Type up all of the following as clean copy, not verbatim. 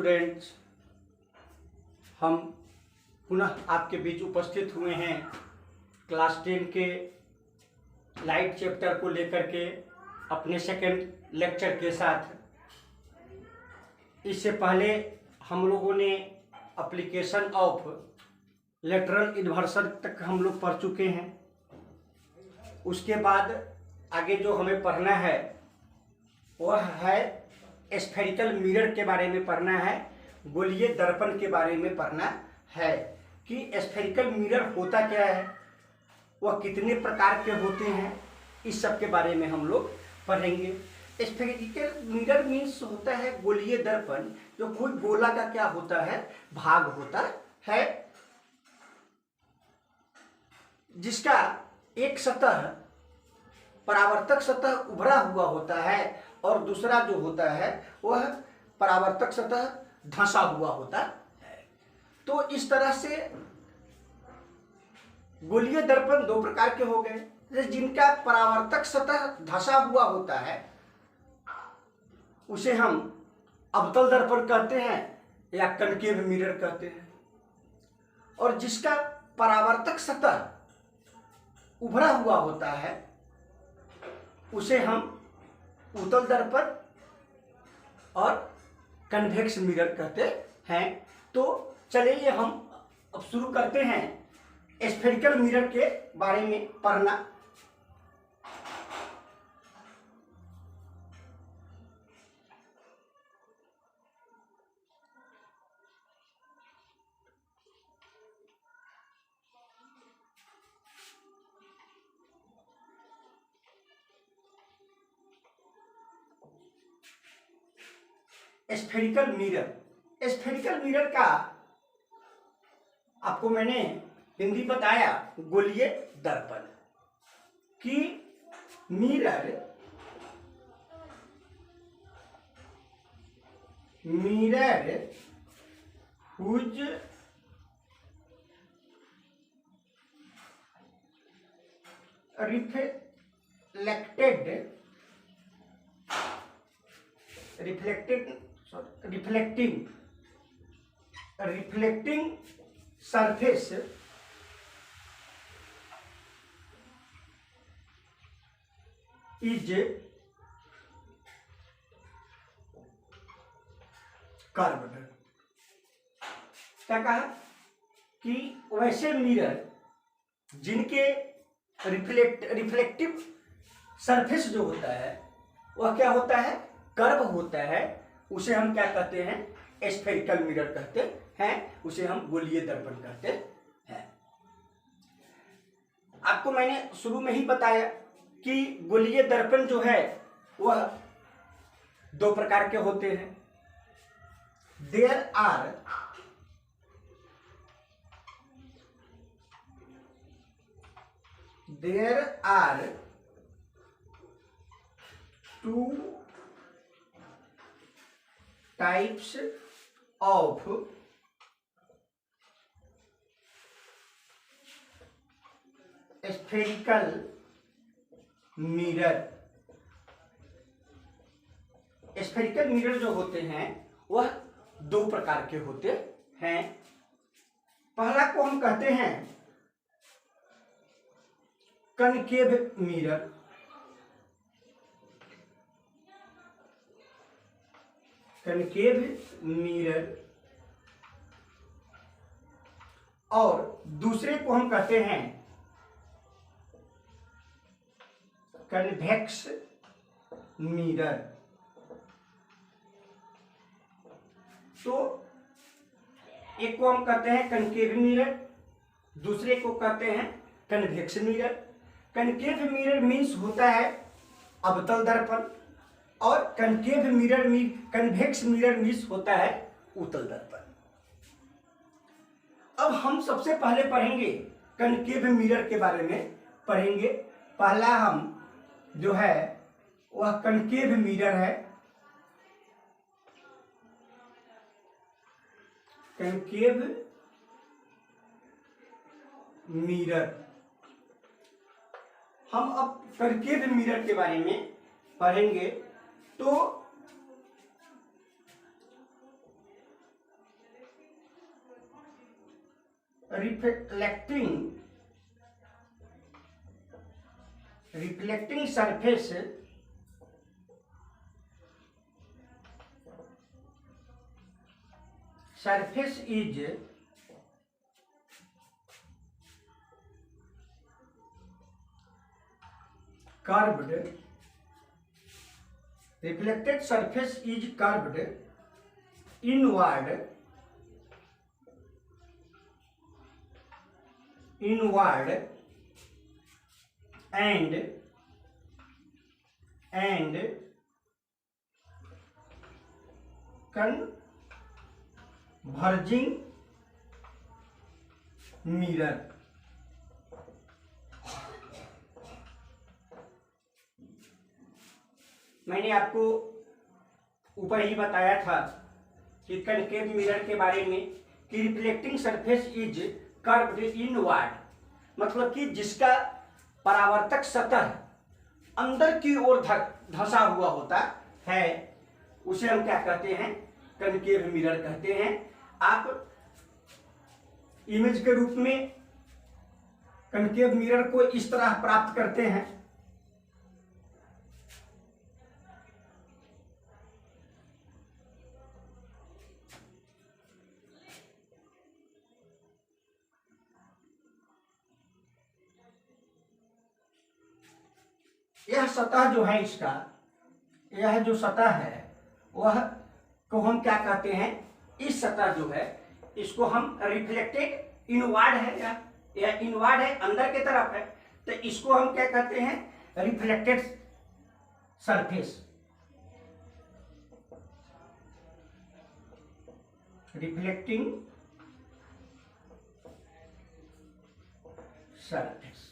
Students, हम पुनः आपके बीच उपस्थित हुए हैं क्लास 10 के लाइट चैप्टर को लेकर के अपने सेकंड लेक्चर के साथ। इससे पहले हम लोगों ने एप्लीकेशन ऑफ लेटरल इन्वर्सन तक हम लोग पढ़ चुके हैं। उसके बाद आगे जो हमें पढ़ना है वह है स्फेरिकल मिरर के बारे में पढ़ना है, गोलीय दर्पण के बारे में पढ़ना है कि स्फेरिकल मिरर होता क्या है, वह कितने प्रकार के होते हैं, इस सब के बारे में हम लोग पढ़ेंगे। स्फेरिकल मिरर मीन्स होता है गोलीय दर्पण, जो कोई गोला का क्या होता है, भाग होता है, जिसका एक सतह परावर्तक सतह उभरा हुआ होता है और दूसरा जो होता है वह परावर्तक सतह धंसा हुआ होता है। तो इस तरह से गोलीय दर्पण दो प्रकार के हो गए। जिनका परावर्तक सतह धंसा हुआ होता है उसे हम अवतल दर्पण कहते हैं या कनकेव मिरर कहते हैं, और जिसका परावर्तक सतह उभरा हुआ होता है उसे हम उत्तल दर्पण और कन्वेक्स मिरर कहते हैं। तो चलिए हम अब शुरू करते हैं स्फेरिकल मिरर के बारे में पढ़ना। स्फेरिकल मिरर, स्फेरिकल मिरर का आपको मैंने हिंदी बताया गोलीय दर्पण कि mirror whose reflecting surface is curved। क्या कहा कि वैसे मिरर जिनके रिफ्लेक्टिव सरफेस जो होता है वह क्या होता है, कर्व होता है, उसे हम क्या कहते हैं, स्फेरिकल मिरर कहते हैं, उसे हम गोलीय दर्पण कहते हैं। आपको मैंने शुरू में ही बताया कि गोलीय दर्पण जो है वह दो प्रकार के होते हैं। There are two types of spherical mirror. Spherical mirror जो होते हैं वह दो प्रकार के होते हैं। पहला को हम कहते हैं कनकेव मिरर, कनकेव मिरर, और दूसरे को हम कहते हैं कन्वेक्स मिरर। तो एक को हम कहते हैं कनकेव मिरर, दूसरे को कहते हैं convex mirror. Concave mirror means होता है अवतल दर्पण, और कन्वेक्स मिरर मीन्स होता है उत्तल दर्पण। अब हम सबसे पहले पढ़ेंगे कनकेव मिरर के बारे में पढ़ेंगे। पहला हम जो है वह कनकेव मिरर है। कनकेव मिरर, हम अब कनकेव मिरर के बारे में पढ़ेंगे। तो reflecting surface is curved. Reflected surface is curved inward and converging mirror. मैंने आपको ऊपर ही बताया था कि कनकेव मिरर के बारे में कि reflecting surface is curved inward, मतलब कि जिसका परावर्तक सतह अंदर की ओर धंसा हुआ होता है उसे हम क्या कहते हैं, कनकेव मिरर कहते हैं। आप इमेज के रूप में कनकेव मिरर को इस तरह प्राप्त करते हैं। यह सतह जो है इसका, यह जो सतह है वह को हम क्या कहते हैं, इस सतह जो है इसको हम रिफ्लेक्टेड इनवर्ड है, या इनवर्ड है, अंदर की तरफ है, तो इसको हम क्या कहते हैं, रिफ्लेक्टेड सरफेस। रिफ्लेक्टिंग सरफेस,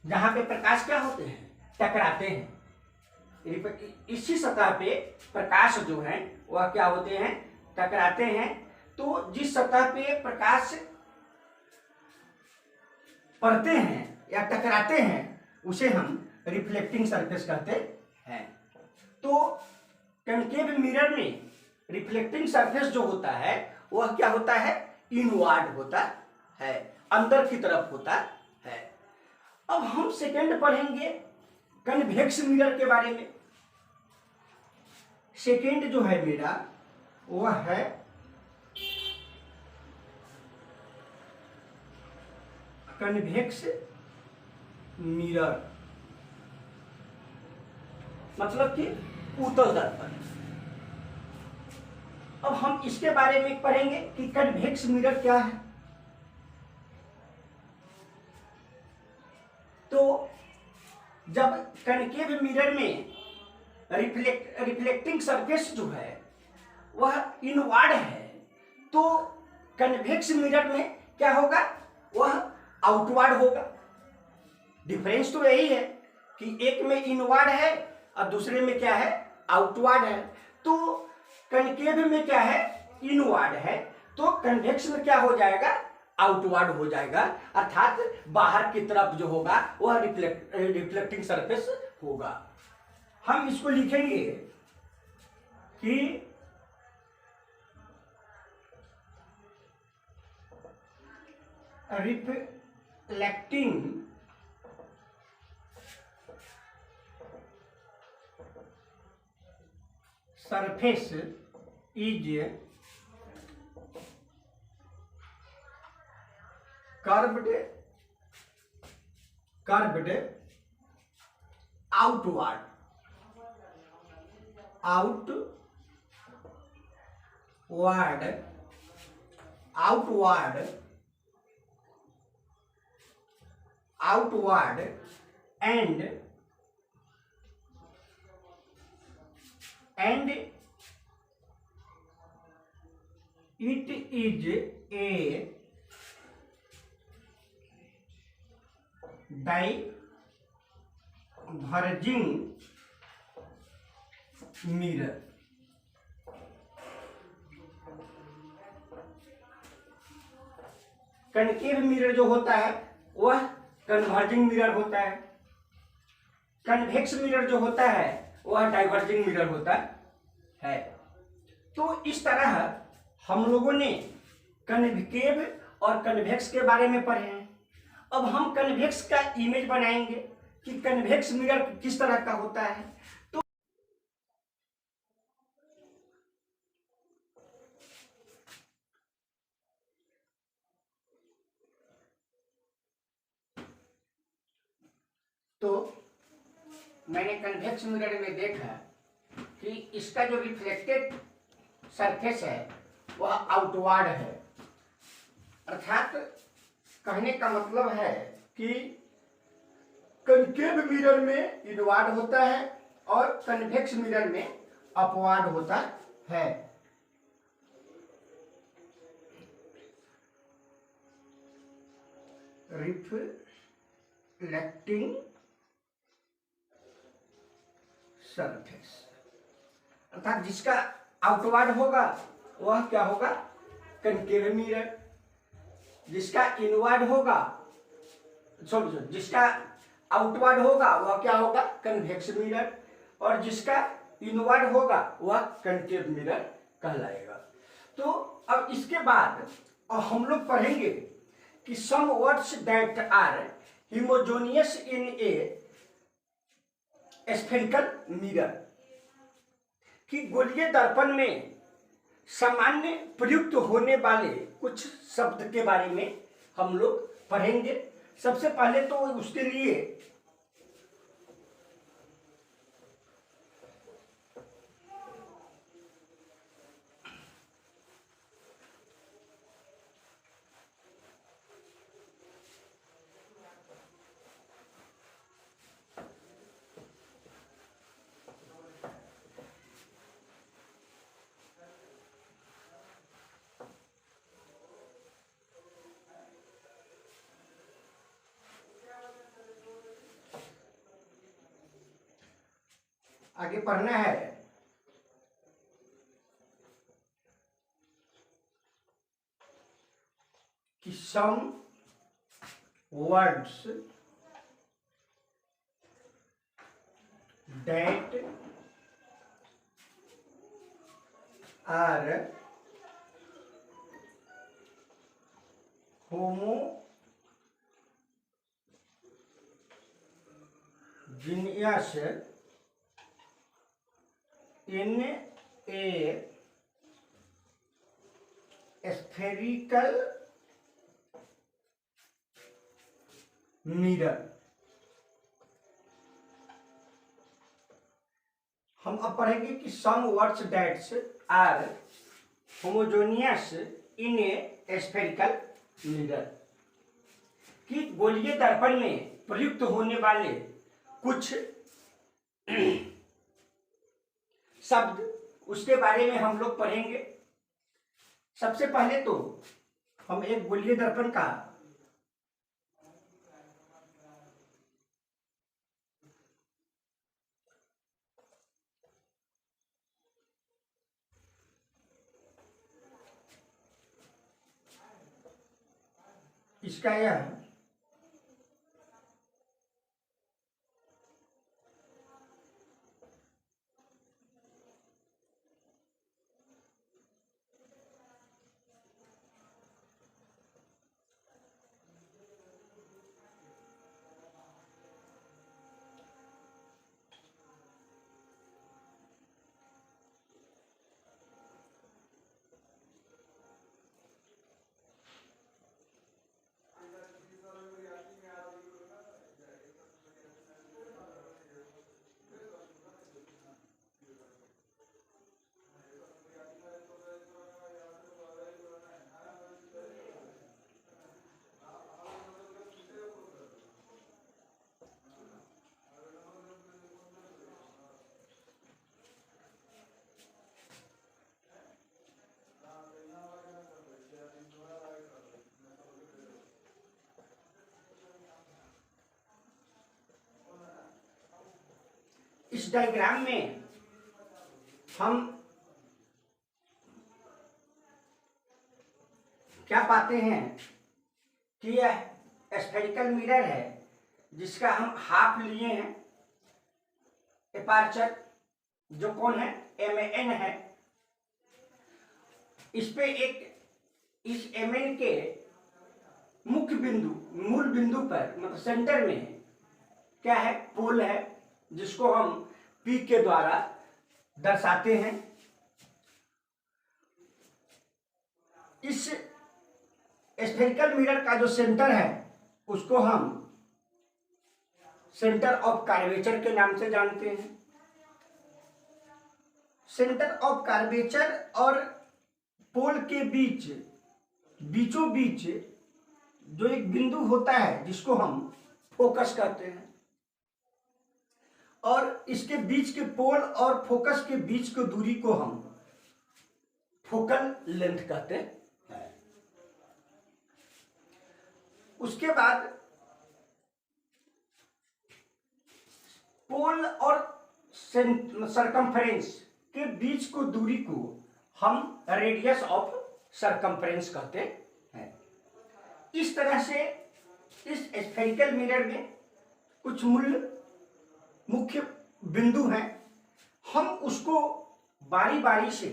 जहां पे प्रकाश क्या होते हैं, टकराते हैं। इसी सतह पे प्रकाश जो है वह क्या होते हैं, टकराते हैं। तो जिस सतह पे प्रकाश पड़ते हैं या टकराते हैं उसे हम रिफ्लेक्टिंग सरफेस कहते हैं। तो कनकेव मिरर में रिफ्लेक्टिंग सरफेस जो होता है वह क्या होता है, इनवर्ड होता है, अंदर की तरफ होता है। अब हम सेकंड पढ़ेंगे कन्वेक्स मिरर के बारे में। सेकंड जो है मेरा वह है कन्वेक्स मिरर, मतलब कि उत्तल दर्पण। अब हम इसके बारे में पढ़ेंगे कि कन्वेक्स मिरर क्या है। तो जब कनकेव मिरर में रिफ्लेक्टिंग सरफेस जो है वह इनवर्ड है, तो कन्वेक्स मिरर में क्या होगा, वह आउटवर्ड होगा। डिफरेंस तो यही है कि एक में इनवर्ड है और दूसरे में क्या है, आउटवर्ड है। तो कनकेव में क्या है, इनवर्ड है, तो कन्वेक्स में क्या हो जाएगा, आउटवर्ड हो जाएगा, अर्थात बाहर की तरफ जो होगा वह रिफ्लेक्टिंग सरफेस होगा। हम इसको लिखेंगे कि reflecting surface is curved outward and it is a diverging mirror। Concave mirror जो होता है वह कन्वर्जिंग मिरर होता है, कन्वेक्स मिरर जो होता है वह डाइवर्जिंग मिरर होता है। तो इस तरह हम लोगों ने कनकेव और कन्वेक्स के बारे में पढ़े हैं। अब हम कन्वेक्स का इमेज बनाएंगे कि कन्वेक्स मिरर किस तरह का होता है। तो मैंने कन्वेक्स मिरर में देखा कि इसका जो रिफ्लेक्टेड सरफेस है वह आउटवर्ड है, अर्थात कहने का मतलब है कि कनकेव मिरर में इनवर्ड होता है और कन्वेक्स मिरर में अपवर्ड होता है। रिफ्लेक्टिंग सरफेस अर्थात जिसका आउटवर्ड होगा वह क्या होगा, कनकेव मिरर। जिसका इनवर्ड होगा, जिसका आउटवर्ड होगा वह क्या होगा, कन्वेक्स मिरर, और जिसका इनवर्ड होगा वह कनकेव मिरर कहलाएगा। तो अब इसके बाद हम लोग पढ़ेंगे कि some words that are homogeneous in a spherical mirror, कि गोलीय दर्पण में सामान्य प्रयुक्त होने वाले कुछ शब्द के बारे में हम लोग पढ़ेंगे। सबसे पहले तो उसके लिए आगे पढ़ना है कि some words that are homogeneous in a spherical mirror। हम अब पढ़ेंगे कि some words that's are homogeneous in a spherical mirror, कि गोलीय दर्पण में प्रयुक्त होने वाले कुछ शब्द, उसके बारे में हम लोग पढ़ेंगे। सबसे पहले तो हम एक गोलीय दर्पण का इसका यह इस डायग्राम में हम क्या पाते हैं कि यह स्फेरिकल मिरर है जिसका हम हाफ लिए हैं, एपर्चर जो कौन है, MN है। इस पे एक, इस MN के मुख्य बिंदु, मूल बिंदु पर मतलब सेंटर में क्या है, पोल है, जिसको हम P के द्वारा दर्शाते हैं। इस स्फेरिकल मिरर का जो सेंटर है उसको हम सेंटर ऑफ कर्वेचर के नाम से जानते हैं। सेंटर ऑफ कर्वेचर और पोल के बीच बीचों बीच जो एक बिंदु होता है जिसको हम फोकस कहते हैं, और इसके बीच के पोल और फोकस के बीच की दूरी को हम फोकल लेंथ कहते हैं। उसके बाद पोल और सरकमफ्रेंस के बीच को दूरी को हम रेडियस ऑफ सरकमफ्रेंस कहते हैं। इस तरह से इस स्फेरिकल मिरर में कुछ मुख्य बिंदु हैं, हम उसको बारी बारी से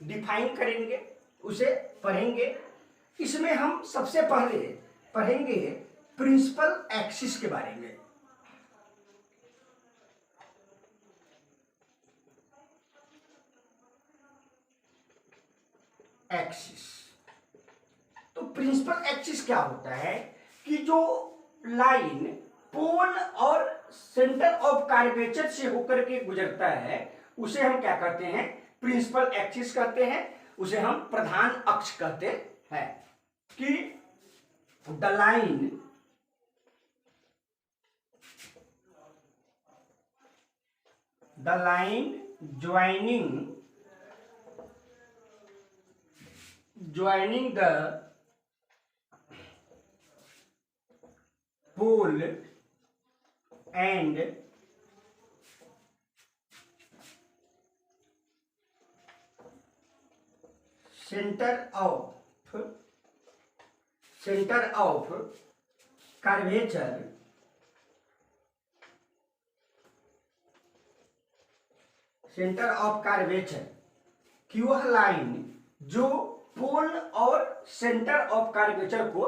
डिफाइन करेंगे, उसे पढ़ेंगे। इसमें हम सबसे पहले पढ़ेंगे प्रिंसिपल एक्सिस के बारे में। एक्सिस, तो प्रिंसिपल एक्सिस क्या होता है कि जो लाइन पोल और सेंटर ऑफ कर्वेचर से होकर के गुजरता है उसे हम क्या कहते हैं, प्रिंसिपल एक्सिस कहते हैं। उसे हम प्रधान अक्ष कहते हैं कि the line joining the pole and center of curvature कि वह लाइन जो पोल और सेंटर ऑफ कर्वेचर को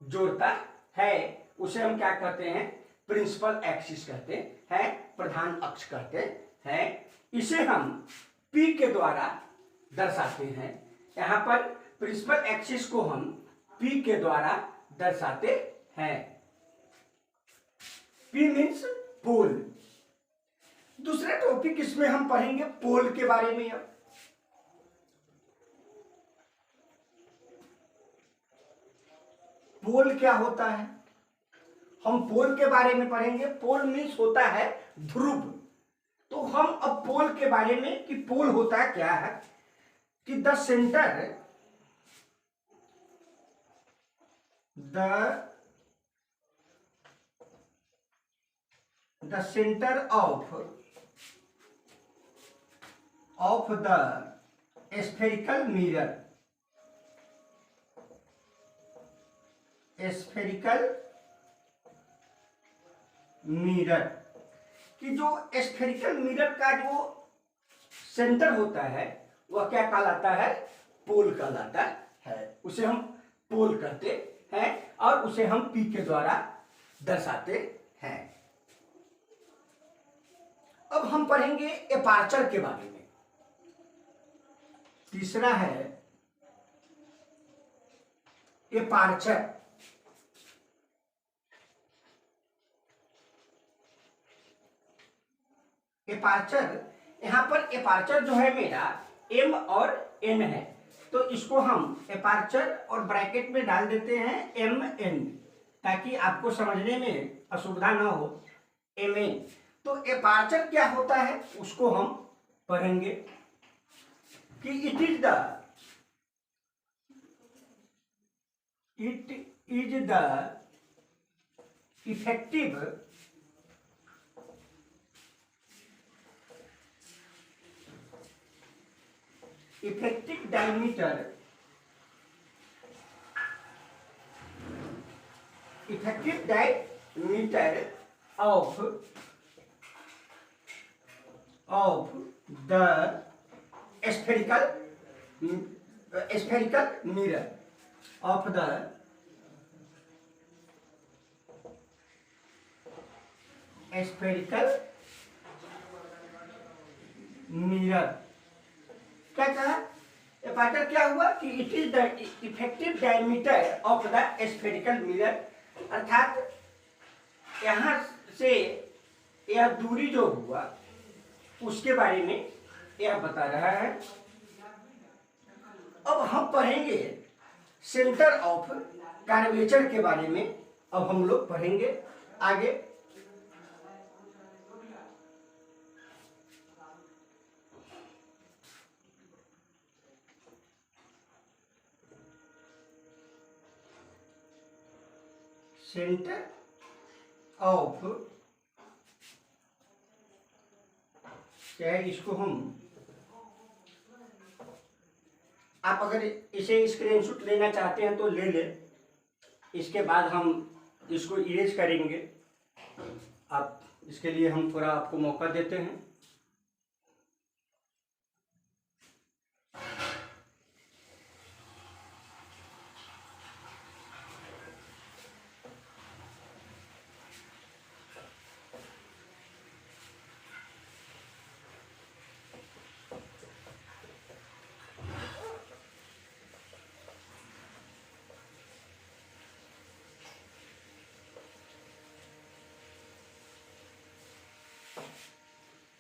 जोड़ता है उसे हम क्या कहते हैं, प्रिंसिपल एक्सिस कहते हैं, प्रधान अक्ष कहते हैं। इसे हम P के द्वारा दर्शाते हैं। यहाँ पर प्रिंसिपल एक्सिस को हम P के द्वारा दर्शाते हैं। P मीन्स पोल। दूसरा टॉपिक इसमें हम पढ़ेंगे पोल के बारे में। अब पोल क्या होता है, हम पोल के बारे में पढ़ेंगे। पोल मीन्स होता है ध्रुव। तो हम अब पोल के बारे में कि पोल होता है क्या है कि the centre of the spherical mirror कि जो स्फेरिकल मिरर का जो सेंटर होता है वह क्या कहलाता है, पोल कहलाता है। उसे हम पोल कहते हैं और उसे हम P के द्वारा दर्शाते हैं। अब हम पढ़ेंगे एपार्चर के बारे में। तीसरा है एपार्चर। एपार्चर, यहां पर एपार्चर जो है मेरा M और N है, तो इसको हम एपार्चर और ब्रैकेट में डाल देते हैं MN ताकि आपको समझने में असुविधा ना हो। MN, तो एपार्चर क्या होता है उसको हम पढ़ेंगे कि it is the effective diameter of the spherical mirror of the spherical mirror. क्या कहा पार्टर, क्या हुआ कि it is the effective diameter of the spherical mirror, अर्थात यहाँ से यह दूरी जो हुआ उसके बारे में यह बता रहा है। अब हम पढ़ेंगे सेंटर ऑफ कर्वेचर के बारे में। अब हम लोग पढ़ेंगे आगे। सेंटर ऑफ, क्या है इसको हम, आप अगर इसे स्क्रीनशॉट लेना चाहते हैं तो ले ले, इसके बाद हम इसको इरेज करेंगे। आप इसके लिए हम थोड़ा आपको मौका देते हैं।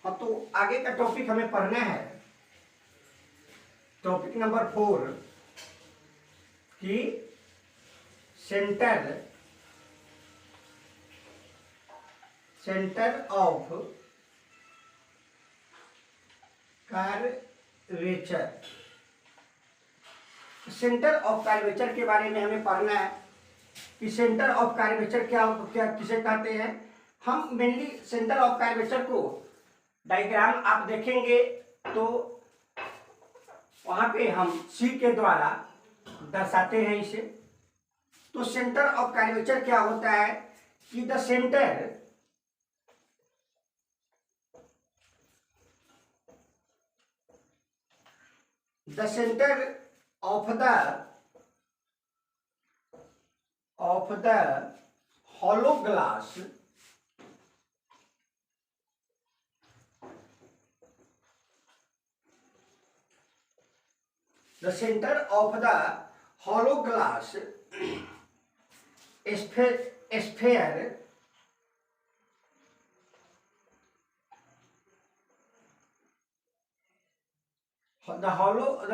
हाँ, तो आगे का टॉपिक हमें पढ़ना है, टॉपिक नंबर 4 कि centre of curvature. Centre of curvature के बारे में हमें पढ़ना है कि सेंटर ऑफ कर्वेचर क्या क्या किसे कहते हैं। हम मेनली सेंटर ऑफ कर्वेचर को डायग्राम आप देखेंगे तो वहां पे हम सी के द्वारा दर्शाते हैं इसे। तो सेंटर ऑफ कर्वेचर क्या होता है कि the centre of the hollow glass the center of the hollow glass sphere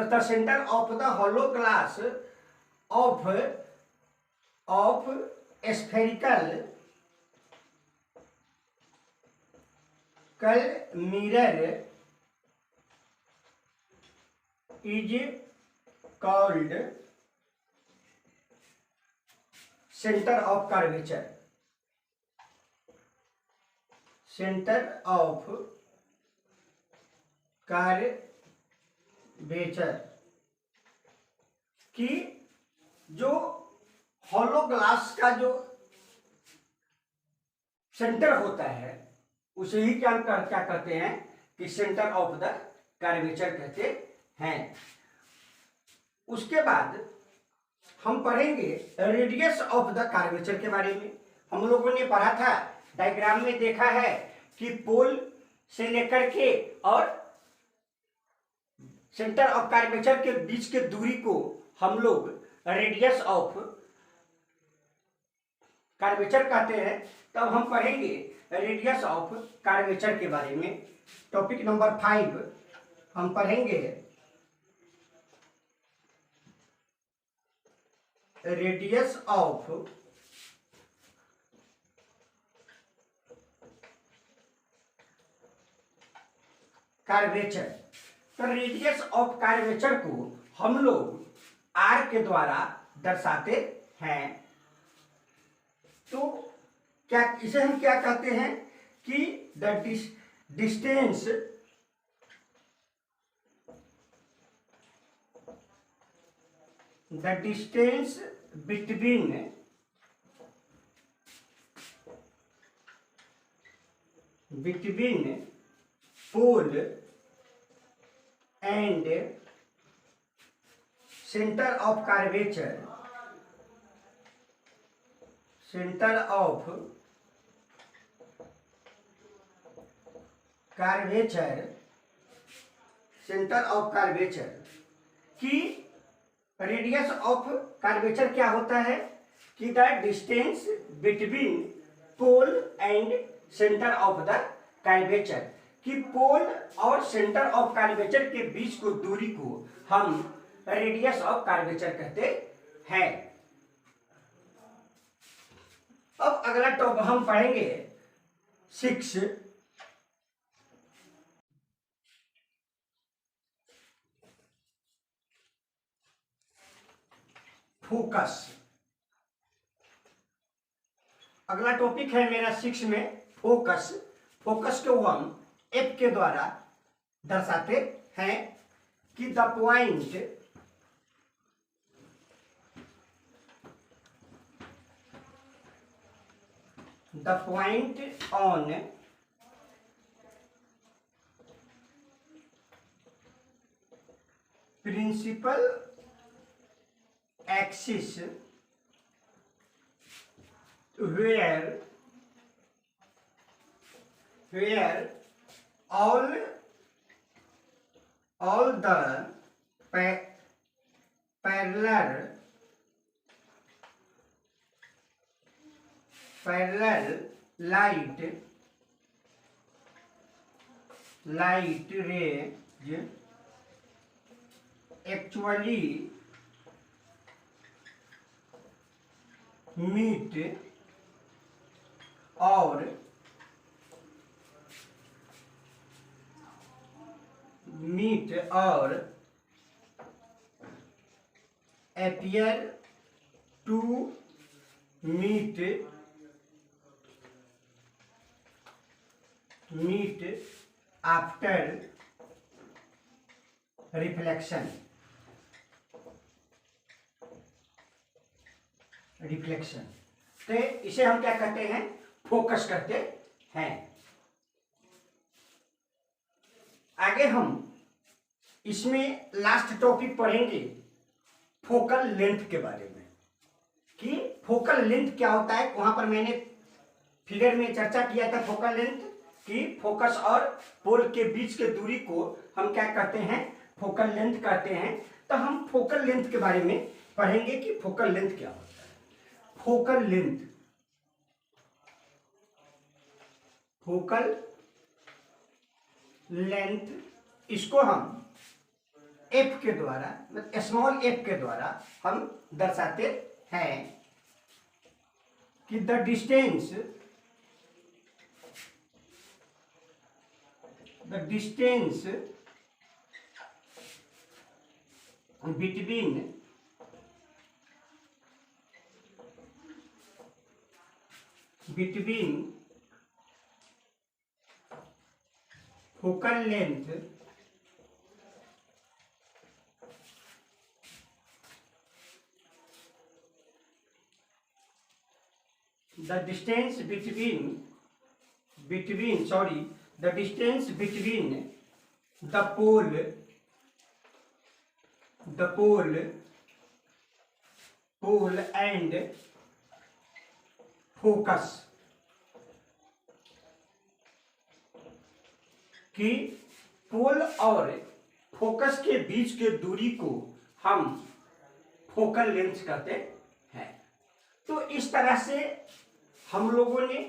the center of the hollow glass of spherical mirror is called center of curvature. Center of curvature कि जो hollow glass का जो centre होता है उसे ही क्या कहते हैं कि सेंटर ऑफ द कर्वेचर कहते हैं। उसके बाद हम पढ़ेंगे रेडियस ऑफ द कर्वेचर के बारे में। हम लोगों ने पढ़ा था, डायग्राम में देखा है कि पोल से लेकर के और सेंटर ऑफ कर्वेचर के बीच के दूरी को हम लोग रेडियस ऑफ कर्वेचर कहते हैं। तब हम पढ़ेंगे रेडियस ऑफ कर्वेचर के बारे में। टॉपिक नंबर 5 हम पढ़ेंगे रेडियस ऑफ कर्वेचर। तो रेडियस ऑफ कर्वेचर को हम लोग आर के द्वारा दर्शाते हैं। तो क्या इसे हम क्या कहते हैं कि the distance between pole and center of curvature curvature, centre of curvature की रेडियस ऑफ कर्वेचर क्या होता है कि the distance between pole and centre of the curvature, कि पोल और सेंटर ऑफ कर्वेचर के बीच को दूरी को हम रेडियस ऑफ कर्वेचर कहते हैं। अब अगला टॉपिक हम पढ़ेंगे 6, फोकस। अगला टॉपिक है मेरा 6 में फोकस। फोकस को हम एफ के द्वारा दर्शाते हैं कि the point on principal axis where all the parallel light rays actually meet और appear to meet after reflection। तो इसे हम क्या कहते हैं, फोकस करते हैं। आगे हम इसमें लास्ट टॉपिक पढ़ेंगे फोकल लेंथ के बारे में, कि फोकल लेंथ क्या होता है। वहां पर मैंने फिगर में चर्चा किया था फोकल लेंथ, कि फोकस और पोल के बीच के दूरी को हम क्या कहते हैं, फोकल लेंथ कहते हैं। तो हम फोकल लेंथ के बारे में पढ़ेंगे कि फोकल लेंथ क्या होता है। फोकल लेंथ इसको हम एफ के द्वारा, मतलब स्मॉल एफ के द्वारा हम दर्शाते हैं कि the distance between focal length the distance between the pole and focus, कि पोल और फोकस के बीच के दूरी को हम फोकल लेंथ कहते हैं। तो इस तरह से हम लोगों ने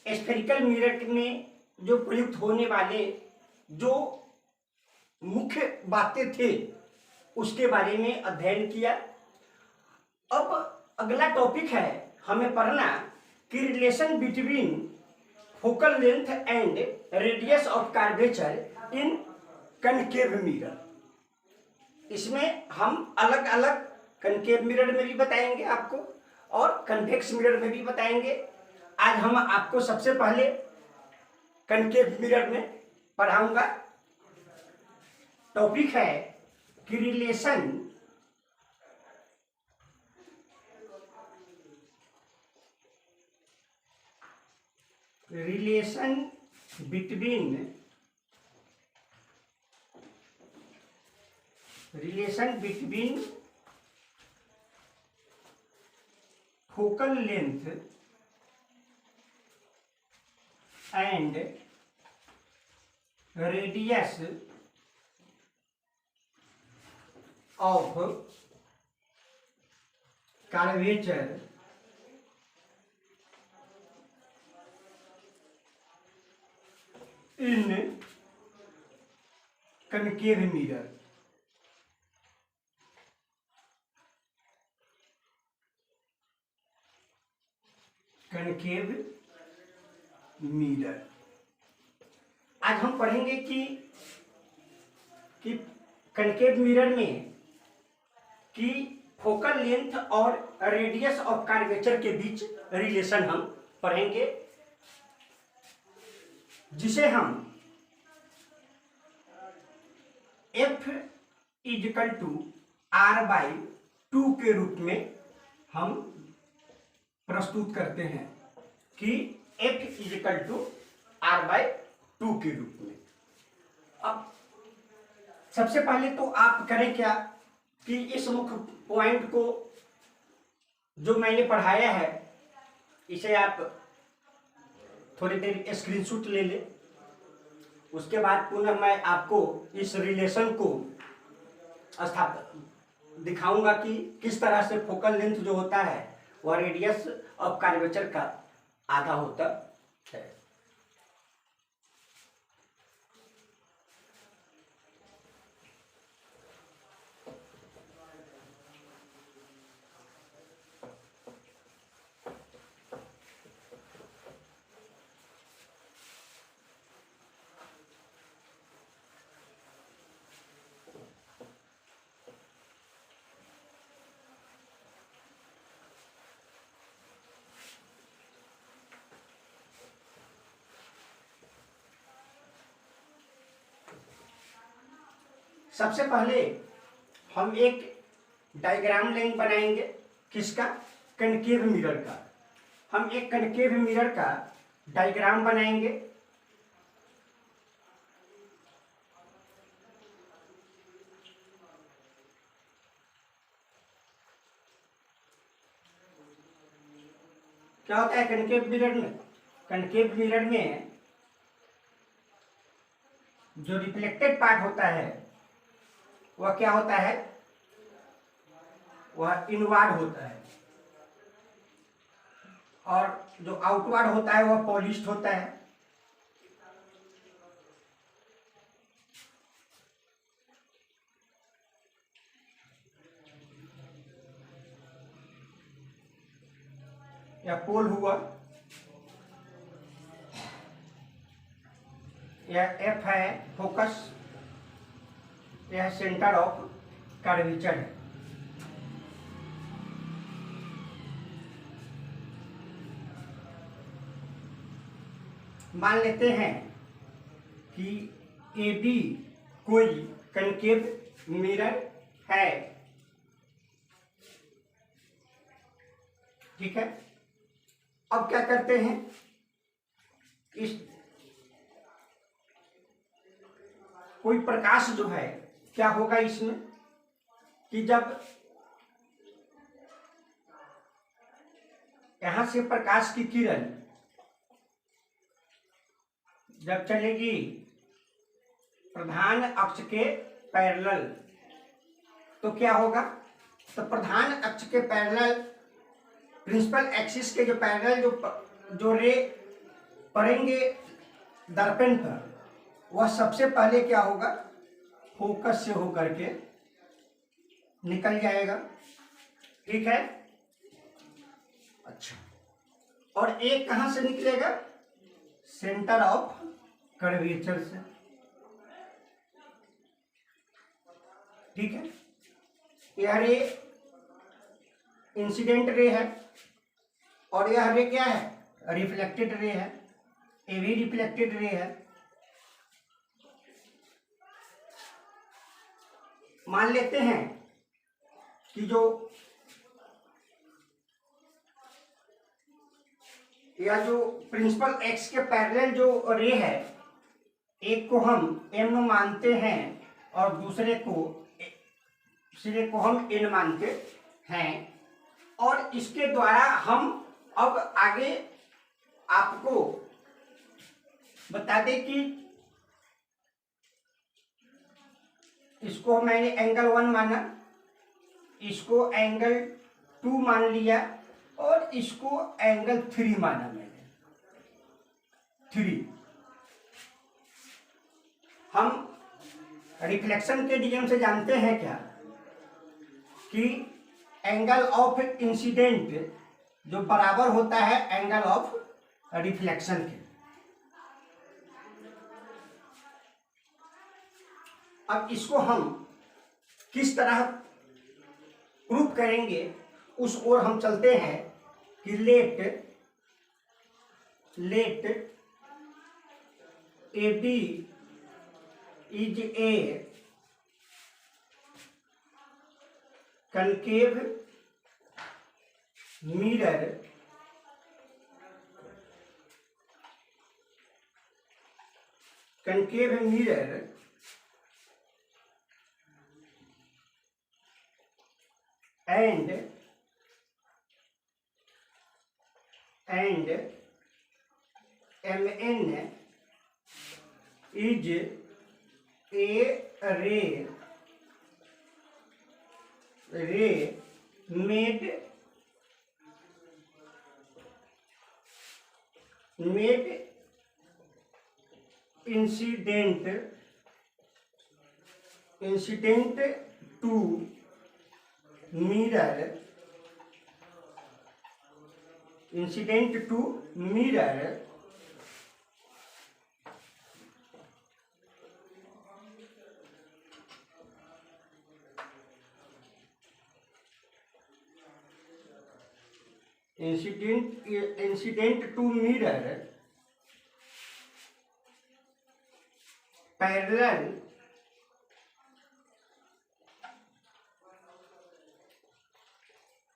स्फेरिकल मिरर में जो प्रयुक्त होने वाले जो मुख्य बातें थे उसके बारे में अध्ययन किया। अब अगला टॉपिक है हमें पढ़ना कि relation between focal length and radius of curvature in concave mirror. इसमें हम अलग अलग कनकेव मिरर में भी बताएंगे आपको और कन्वेक्स मिरर में भी बताएंगे। आज हम आपको सबसे पहले कनकेव मिरर में पढ़ाऊंगा। टॉपिक है कि relation between focal length and radius of curvature in concave mirror. Concave mirror आज हम पढ़ेंगे कि कनकेव मिरर में कि फोकल लेंथ और रेडियस ऑफ कर्वेचर के बीच रिलेशन हम पढ़ेंगे, जिसे हम F इजिकल टू R/2 के रूप में हम प्रस्तुत करते हैं कि F इजिकल टू R/2 के रूप में। अब सबसे पहले तो आप करें क्या कि इस मुख्य पॉइंट को जो मैंने पढ़ाया है इसे आप थोड़ी देर स्क्रीनशॉट ले लें। उसके बाद पुनः मैं आपको इस रिलेशन को स्थापित दिखाऊंगा कि किस तरह से फोकल लेंथ जो होता है वह रेडियस ऑफ कर्वेचर का आधा होता है। सबसे पहले हम एक डायग्राम लाइन बनाएंगे, किसका? कनकेव मिरर का। हम एक कनकेव मिरर का डायग्राम बनाएंगे। क्या होता है कनकेव मिरर में? कनकेव मिरर में जो रिफ्लेक्टेड पार्ट होता है वह क्या होता है? वह इनवार्ड होता है, और जो आउटवार्ड होता है वह पॉलिश्ड होता है। या पोल हुआ, यह एफ है फोकस, यह सेंटर ऑफ कर्वेचर है। मान लेते हैं कि ए बी कोई कनकेव मिरर है, ठीक है। अब क्या करते हैं, इस कोई प्रकाश जो है क्या होगा इसमें कि जब यहां से प्रकाश की किरण जब चलेगी प्रधान अक्ष के पैरेलल, तो क्या होगा? तो प्रधान अक्ष के पैरेलल, प्रिंसिपल एक्सिस के जो पैरेलल जो रे पड़ेंगे दर्पण पर, वह सबसे पहले क्या होगा? फोकस से होकर के निकल जाएगा, ठीक है। अच्छा, और एक कहां से निकलेगा? सेंटर ऑफ कर्वेचर से, ठीक है। यह रे इंसिडेंट रे है और यह रे क्या है? रिफ्लेक्टेड रे है। ये भी रिफ्लेक्टेड रे है। मान लेते हैं कि जो या जो प्रिंसिपल एक्स के पैरेलल जो रे है, एक को हम एम मानते हैं और दूसरे को हम एन मानते हैं, और इसके द्वारा हम अब आगे आपको बता दें कि इसको मैंने एंगल 1 माना, इसको एंगल 2 मान लिया और इसको एंगल 3 माना मैंने, 3। हम रिफ्लेक्शन के नियम से जानते हैं क्या कि एंगल ऑफ इंसिडेंट जो बराबर होता है एंगल ऑफ रिफ्लेक्शन के। अब इसको हम किस तरह प्रूफ करेंगे उस ओर हम चलते हैं कि let A B is a concave mirror and Mn is a ray made incident to mirror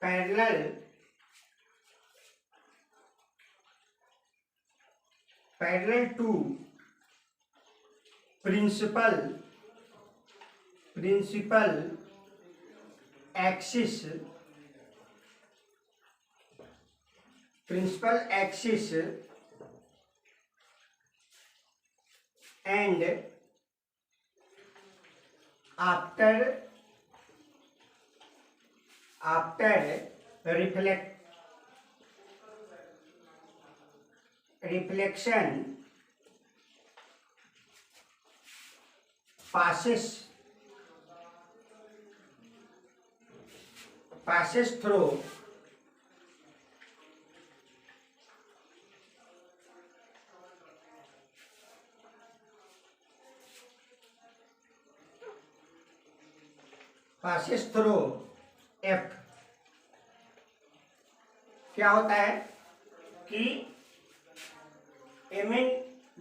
parallel to principal axis and after reflection passes through F। क्या होता है कि Mn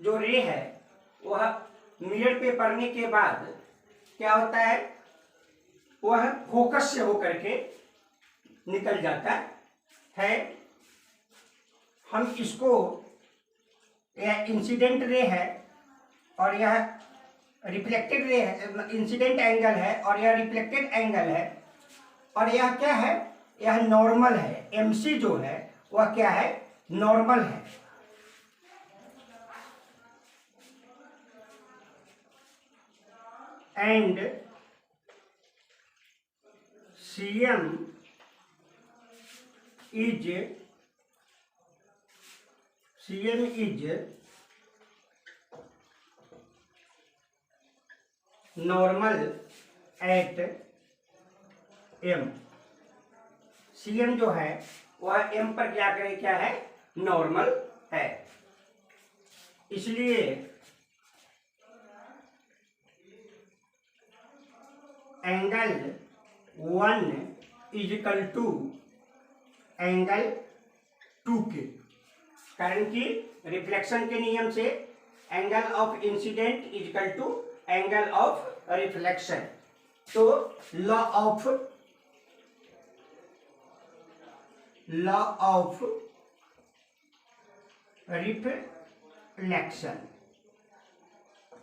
जो रे है वह मिरर पे पड़ने के बाद क्या होता है, वह फोकस से होकर के निकल जाता है। हम इसको, यह इंसिडेंट रे है और यह रिफ्लेक्टेड रे है, इंसिडेंट एंगल है और यह रिफ्लेक्टेड एंगल है, और यह क्या है, यह नॉर्मल है। MC जो है वह क्या है, नॉर्मल है। And CM is normal at M। CM जो है वह M पर क्या करे, क्या है, नॉर्मल है। इसलिए एंगल 1 इजिकल टू एंगल 2 के, कारण कि रिफ्लेक्शन के नियम से angle of incident equal to angle of reflection. तो लॉ ऑफ रिफ्लेक्शन,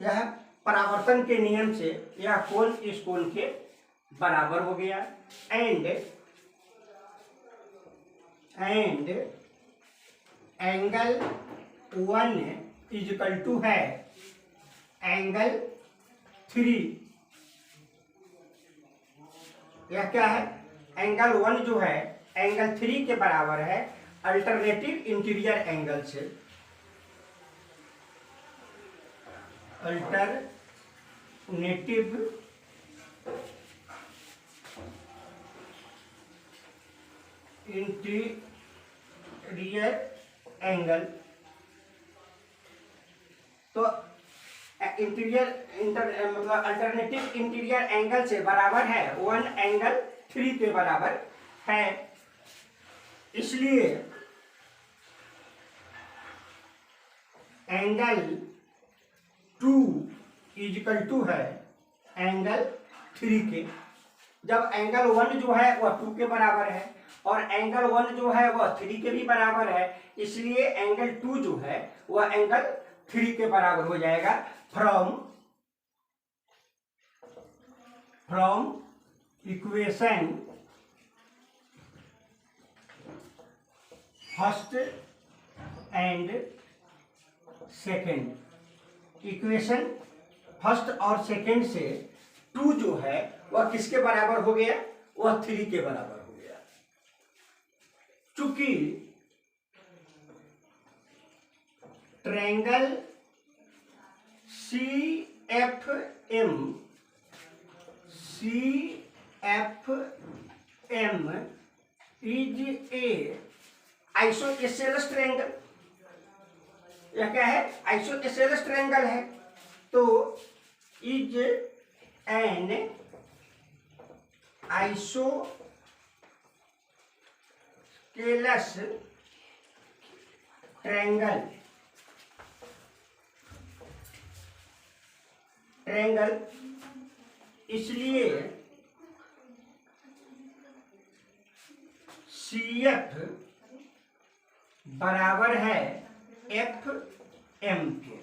यह परावर्तन के नियम से यह कोण इस कोण के बराबर हो गया। एंड एंगल 1 इजिकल टू है एंगल 3 यह क्या है, एंगल 1 जो है एंगल 3 के बराबर है अल्टरनेटिव इंटीरियर एंगल से। अल्टरनेटिव इंटीरियर एंगल, तो मतलब अल्टरनेटिव इंटीरियर एंगल से बराबर है 1 एंगल 3 के बराबर है। इसलिए एंगल 2 इजिकल टू है एंगल 3 के। जब एंगल 1 जो है वह 2 के बराबर है और एंगल 1 जो है वह 3 के भी बराबर है, इसलिए एंगल 2 जो है वह एंगल 3 के बराबर हो जाएगा। From equation first and second, equation first और सेकेंड से 2 जो है वह किसके बराबर हो गया, वह 3 के बराबर हो गया। चूंकि triangle CFM is a isosceles triangle. यह क्या है, आइसोसेलेस ट्रायंगल है। तो इज एन आइसोसेलेस ट्रायंगल, इसलिए CF बराबर है FM के।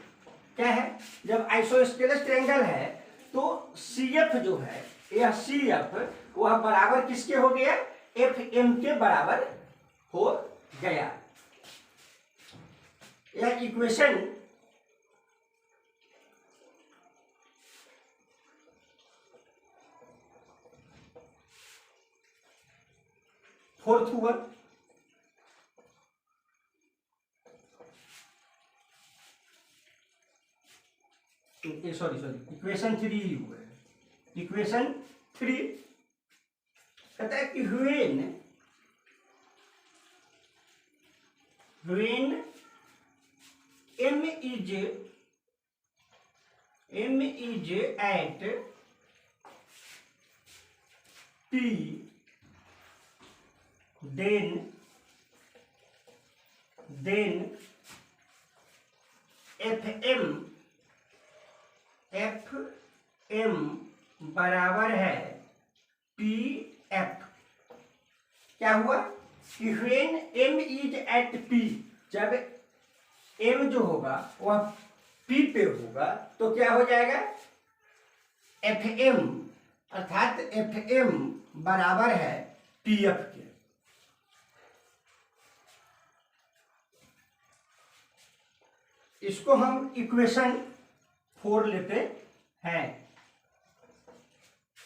क्या है, जब आइसोस्केलेस ट्रायंगल है तो CF जो है, यह CF वह बराबर किसके हो गया, FM के बराबर हो गया। यह इक्वेशन फोर्थ हुआ। सॉरी इक्वेशन 3 ही हुआ है। इक्वेशन 3 कहता है कि when m is at P, then FM बराबर है PF। क्या हुआ कि when m is at P, जब m जो होगा वह P पे होगा तो क्या हो जाएगा, FM अर्थात FM बराबर है PF के। इसको हम इक्वेशन 4 लेते हैं।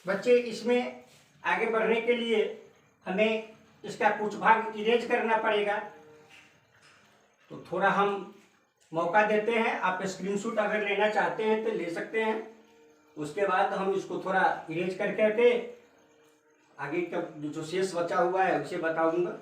बच्चे, इसमें आगे बढ़ने के लिए हमें इसका कुछ भाग इरेज करना पड़ेगा, तो थोड़ा हम मौका देते हैं। आप स्क्रीनशॉट अगर लेना चाहते हैं तो ले सकते हैं। उसके बाद हम इसको थोड़ा इरेज कर करके आगे का जो शेष बचा हुआ है उसे बताऊंगा।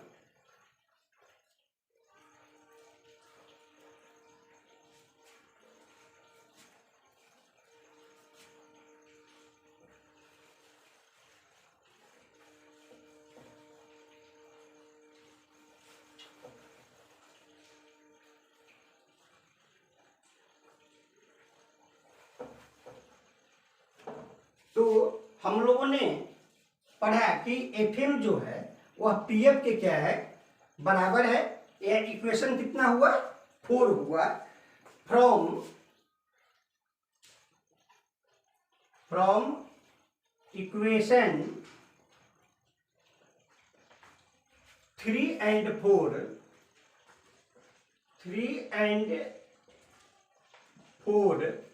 तो हम लोगों ने पढ़ा कि FM जो है वह PF के क्या है, बराबर है। यह इक्वेशन कितना हुआ, 4 हुआ। फ्रॉम इक्वेशन 3 and 4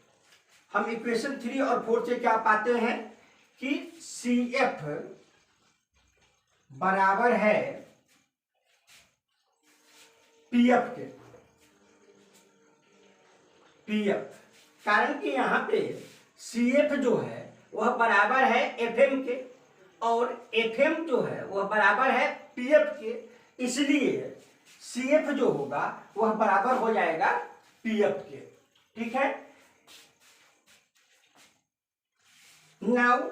हम इक्वेशन 3 और 4 से क्या पाते हैं कि CF बराबर है पीएफ के। पीएफ कारण कि यहाँ पे सीएफ जो है वह बराबर है एफएम के और एफएम जो है वह बराबर है पीएफ के, इसलिए सीएफ जो होगा वह बराबर हो जाएगा पीएफ के। ठीक है। नाउ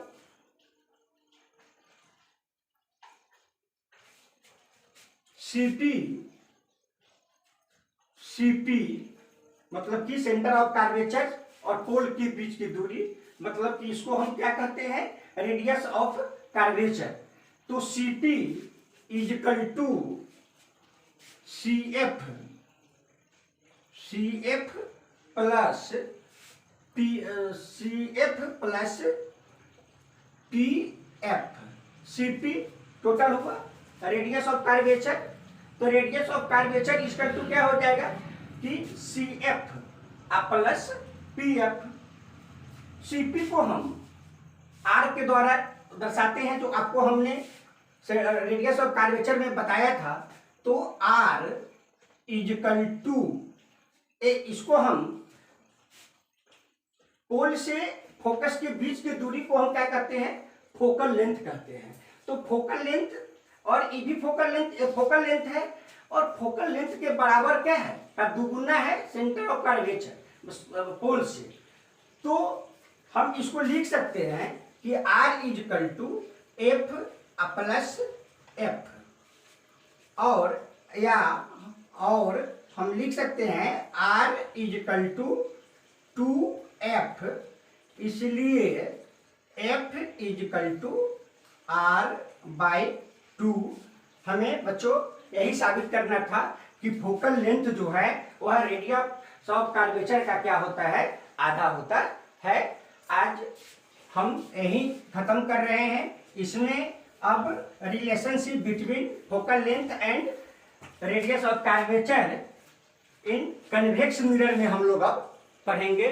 सीपी मतलब कि सेंटर ऑफ कर्वेचर और पोल के बीच की दूरी, मतलब कि इसको हम क्या कहते हैं, रेडियस ऑफ कर्वेचर। तो CP is equal to CF plus PF. CP total हुआ रेडियस ऑफ कर्वेचर, तो radius of curvature equal to क्या हो जाएगा कि सीएफ प्लस पीएफ। सीपी को हम आर के द्वारा दर्शाते हैं, जो आपको हमने रेडियस ऑफ कर्वेचर में बताया था। तो आर इज इक्वल टू, इसको हम पोल से फोकस के बीच की दूरी को हम क्या कहते हैं, फोकल लेंथ कहते हैं। तो फोकल लेंथ और ये भी फोकल लेंथ है, और फोकल लेंथ के बराबर क्या है, का दुगुना है सेंटर ऑफ कर्वेचर पोल से। तो हम इसको लिख सकते हैं कि R is equal to F plus F, और हम लिख सकते हैं R is equal to 2F, इसलिए F is equal to R/2। हमें बच्चों यही साबित करना था कि फोकल लेंथ जो है वह रेडियस ऑफ कर्वेचर का क्या होता है, आधा होता है। आज हम यही खत्म कर रहे हैं। इसमें अब relationship between focal length and radius of curvature in convex mirror में हम लोग अब पढ़ेंगे।